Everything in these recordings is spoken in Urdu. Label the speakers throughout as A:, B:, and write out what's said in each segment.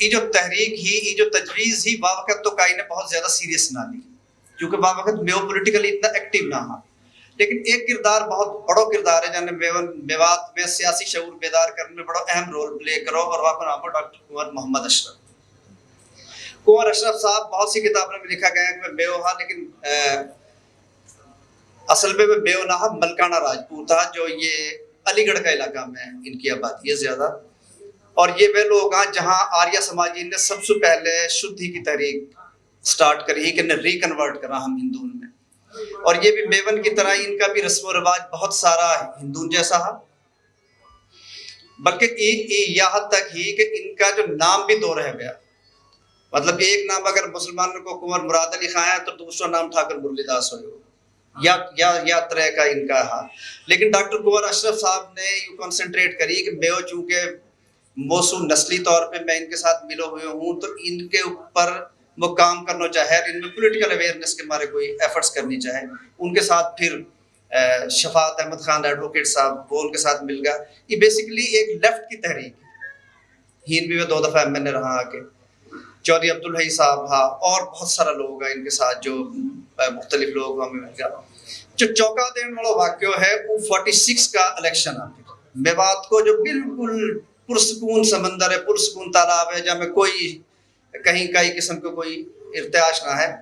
A: یہ جو تحریک ہی یہ جو تجویز ہی واقعت تو کائی نے بہت زیادہ سیریس نہ لی کیونکہ واقعت میو پولیٹیکلی اتنا ایکٹیو نہ ہاں لیکن ایک کردار بہت بڑا کردار ہے جنہیں میوات میں سیاسی شعور بیدار کرنے میں بڑا اہم رول پلے کرو اور واقع نام ڈاکٹر کنور محمد اشرف کنور اشرف صاحب بہت سی کتابوں میں لکھا گیا ہے کہ میں بیو ہاں لیکن اصل میں بیو نہ ملکانہ راجپوت تھا جو یہ علی گڑھ کا علاقہ میں ان کی آبادی ہے زیادہ اور یہ وہ لوگ ہیں جہاں آریہ سماجی نے سب سے پہلے شدھی کی تحریک سٹارٹ کری کہ انہیں ریکنورٹ کرا ہم ہندوؤں میں اور یہ بھی میون کی طرح ان کا بھی رسم و رواج بہت سارا ہندوؤں جیسا ہے بلکہ یہ حد تک ہی کہ ان کا جو نام بھی دو رہ گیا مطلب ایک نام اگر مسلمانوں کو کنور مراد علی خان ہے تو دوسرا نام ٹھاکر مرلی داس ہو یا طرح کا ان کا ہے لیکن ڈاکٹر کنور اشرف صاحب نے یوں کنسنٹریٹ کری کہ میو چونکہ موصول نسلی طور پہ میں ان کے ساتھ ملے ہوئے ہوں تو ان کے اوپر وہ کام کرنا چاہے ان میں پولیٹیکل اویئرنیس کے بارے کوئی ایفرٹس کرنی چاہے ان کے ساتھ پھر شفاعت احمد خان ایڈوکیٹ صاحب وہ ان کے ساتھ مل گیا یہ بیسیکلی ایک لیفٹ کی تحریک ہے ہند بھی میں 2 دفعہ ایم این اے رہا کہ چودھری عبدالحی صاحب ہاں اور بہت سارا لوگ ہیں ان کے ساتھ جو مختلف لوگ ہمیں مل گیا جو چوکا دین والا واقعہ ہے وہ 46 کا الیکشن ہے میوات کو جو بالکل پرسکون سمندر ہے پرسکون تالاب ہے جہاں میں کوئی کہیں کئی قسم کا کوئی ارتعاش نہ ہے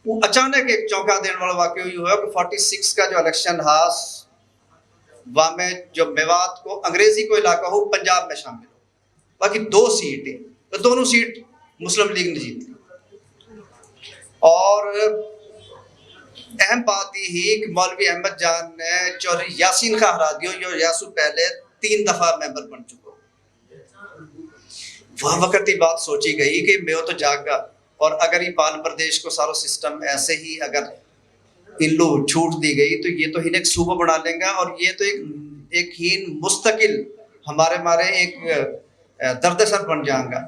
A: وہ اچانک ایک چونکا دینے والا واقعہ یہ ہوا کہ 46 کا جو الیکشن تھا وہاں میں جو میوات کو انگریزی کو علاقہ ہو پنجاب میں شامل ہو باقی 2 سیٹیں تو دونوں سیٹ مسلم لیگ نے جیت لی اور اہم بات یہ ہی کہ مولوی احمد جان نے چودھری یاسین کا ہرا دیو جو یاسو پہلے 3 دفعہ ممبر بن چکا وہاں وقت یہ بات سوچی گئی کہ میں تو جاگ گا اور اگر یہ بال پردیش کو سارا سسٹم ایسے ہی اگر ان لوگ چھوٹ دی گئی تو یہ تو ہی ایک صوبہ بنا لیں گا اور یہ تو ایک ہی مستقل ہمارے ایک درد سر بن جائیں گا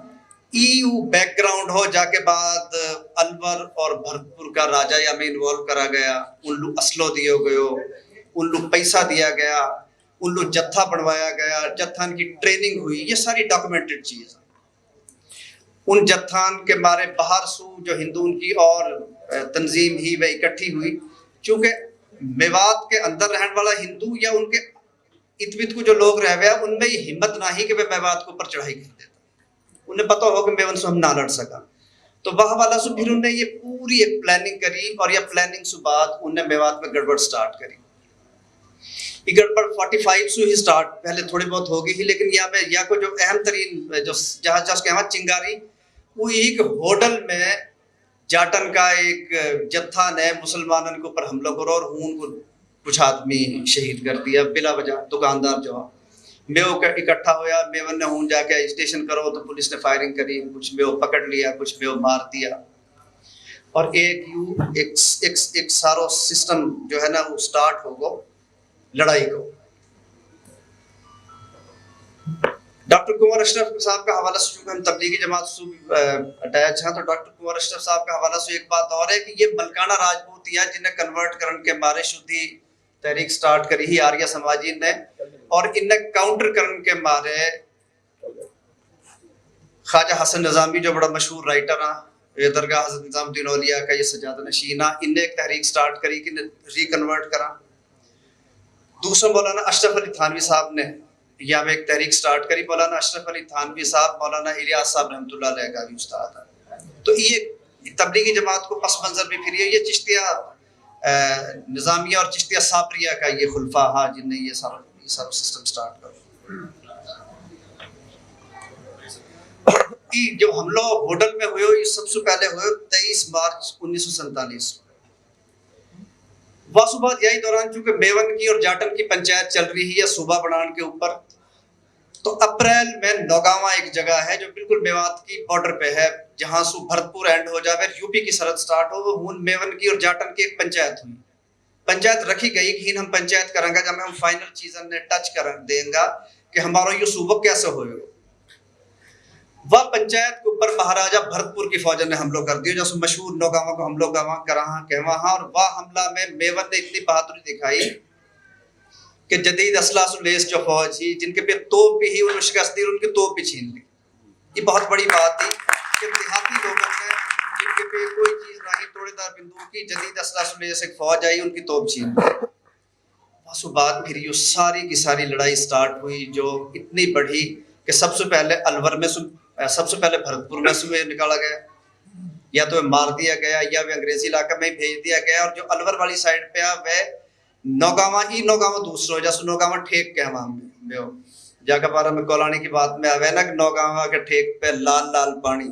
A: ایو بیک گراؤنڈ ہو جا کے بعد الور اور بھرتپور کا راجہ یا میں انوالو کرا گیا ان لوگ اسلو دیو گئے ان لوگ پیسہ دیا گیا ان لوگ جتھا بنوایا گیا جتھان کی ٹریننگ ہوئی یہ ساری ڈاکومنٹڈ چیز ان جتھان کے بارے باہر سو جو ہندوؤں کی اور تنظیم ہی وہ اکٹھی ہوئی چونکہ میوات کے اندر رہنے والا ہندو یا ان کے اتوت کو جو لوگ رہ گیا ان میں یہ ہمت نہ ہی کہ وہ میوات کے اوپر چڑھائی کر دیتا انہیں پتا ہو کہ میون سے ہم نہ لڑ سکا تو وہ والا سو پھر انہیں یہ پوری ایک پلاننگ کری اور یہ پلاننگ سے بعد انہیں میوات میں گڑبڑ سٹارٹ کری یہ گڑبڑ 45 سے ہی سٹارٹ پہلے تھوڑی بہت ہوگی ہی لیکن یہاں پہ یا کو جو اہم ترین جو جہاز کے ہاں چنگاری وہ یہی کہ ہوٹل میں جاٹن کا ایک جتھا نے مسلمانوں کے اوپر حملہ کرو اور ان کو کچھ آدمی شہید کر دیا بلا وجہ دکاندار جو میو اکٹھا ہویا میون نے ہون جا کے اسٹیشن کرو تو پولیس نے فائرنگ کری کچھ میو پکڑ لیا کچھ میو مار دیا اور ایک سارو سسٹم جو ہے نا وہ سٹارٹ ہو گو لڑائی کو ڈاکٹر کنور اشرف صاحب کا حوالہ سے چونکہ ہم تبلیغی جماعت سے اٹیچ ہیں تو ڈاکٹر کنور اشرف صاحب کا حوالہ سے ایک بات اور ہے کہ یہ ملکانہ راجپوت یا جنہیں کنورٹ کرنے کے بارے شدھی تحریک سٹارٹ کری ہی آریہ سماجی نے اور انہیں کاؤنٹر کرنے کے بارے خواجہ حسن نظامی جو بڑا مشہور رائٹر ہیں درگاہ حضرت نظام الدین اولیاء کا یہ سجادہ نشین انہیں ایک تحریک سٹارٹ کری کہ ریکنورٹ کرا دوسرا مولانا اشرف علی تھانوی صاحب نے یا میں ایک تحریک سٹارٹ کری مولانا اشرف علی تھانوی صاحب مولانا الیاس صاحب رحمۃ اللہ علیہ کا بھی استاد ہے تو یہ تبلیغی جماعت کو پس منظر بھی پھری ہے یہ چشتیہ نظامیہ اور چشتیہ صابریہ کا یہ خلفا ہا جن نے یہ سارا سسٹم سٹارٹ کر جو حملہ ہوٹل میں ہوئے یہ سب سے پہلے ہوئے 23 مارچ 1947 واسو بات یہی دوران چونکہ میون کی اور جاٹن کی پنچایت چل رہی ہے صوبہ بنان کے اوپر تو اپریل میں نوگاواں ایک جگہ ہے جو بالکل میوات کی بارڈر پہ ہے جہاں سو بھرتپور اینڈ ہو جاوے یو پی کی سرحد سٹارٹ ہو ہون میون کی اور جاٹن کی ایک پنچایت ہوئی پنچایت رکھی گئی کہ ہم پنچایت کریں گا جب ہم فائنل چیزن نے ٹچ کر دیں گا کہ ہمارا یہ صوبہ کیسے ہوئے گا وہ پنچایت کے اوپر مہاراجہ بھرتپور کی فوج نے حملہ کر دیا جو مشہور نوگاواں کو حملہ کہواں اور وہ حملہ میں میون نے اتنی بہادری دکھائی کہ جدید اسلحہ سے لیس جو فوج ہی جن کے پہ توپ بھی ہی انہوں شکست دی ان کی توپ بھی چھین لی یہ بہت بڑی بات تھی کہ دیہاتی لوگوں نے جن کے پہ کوئی چیز نہیں، توڑے دار بندوق کی جدید اسلحہ لے سے فوج آئی ان کی توپ چھین بس وہ بات پھر یہ ساری کی ساری لڑائی سٹارٹ ہوئی جو اتنی بڑھی کہ سب سے پہلے الور میں سب سے پہلے بھرتپور میں سے نکالا گیا، یا تو مار دیا گیا یا وہ انگریزی علاقہ میں بھیج دیا گیا، اور جو الور والی سائڈ پہ وہ نوگاواں ای نوگاواں دوسرو جیسے نوگاواں ٹھیک کے وہاں میں جا کے بارہ میں کولانی کی بات میں آوے نا کہ نوگاواں کے ٹھیک پہ لال لال پانی